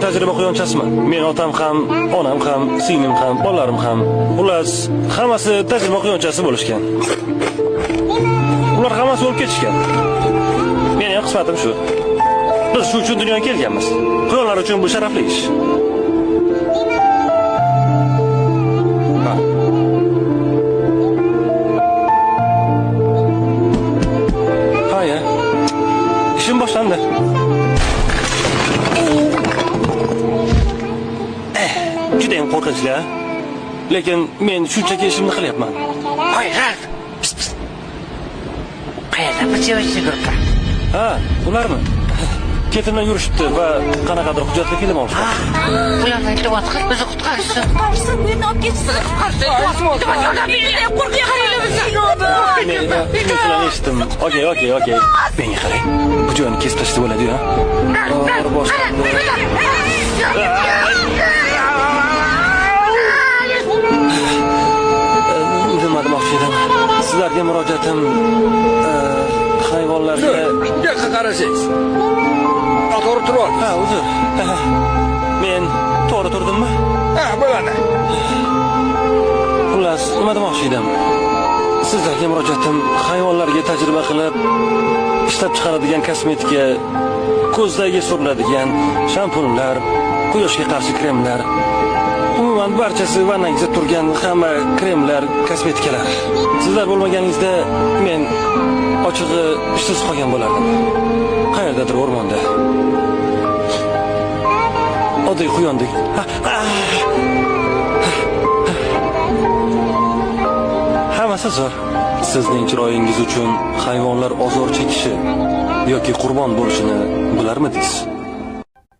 tajriba quyonchasiman. Men otam ham, onam ham, singlim ham, bolalarim ham, xullas, hammasi tajriba quyonchasi bo'lishgan. Ular hammasi o'lib ketishgan. Mening ham qismatim shu. Biz shu uchun dunyoga kelganmiz. Quyonlar uchun bu sharafli ish. Haya. İşim boshlandi. Juda ham qo'rqinchli, ha? Lekin men shunchaki ishimni qilyapman. Hoy, Ralf. Qayerda bichevchi gruppa? Ha, ularmi? Ketimdan yurishibdi va qanaqadir hujjatli film olishdi. Ularni iltimos qil, bizni qutqarsin. Qutqarsin, bu yerni olib ketsin. Qutqarsin. Yordam bering, qo'rqib qaranglar bizni. Men eshitdim. Okey. Menga qarang. Bu joyni kesib tashlab bo'ladi-ku, ha? Nima demoqchi edim? Sizlarga murojaatim hayvonlarga yoqqa qarasangiz. To'g'ri turib. Ha, uzr. Men to'g'ri turdimmi? Ha, bo'ladi. Xullas, nima demoqchi edim? Sizlarga murojaatim hayvonlarga tajriba qilib ishlab chiqaradigan kosmetika, ko'zdagi suriladigan shampunlar, quyoshga qarshi kremlar, umuman barchasi vannangizda turgan hamma kremlar, kosmetikalar. Sizlar bo'lmaganingizda men ochig'i ishsiz qolgan bo'lardim. Qayerdadir o'rmonda. Oddiy quyondek. Hammasi zo'r. Sizning chiroyingiz uchun hayvonlar ozor chekishi yoki qurbon bo'lishini bilarmidingiz?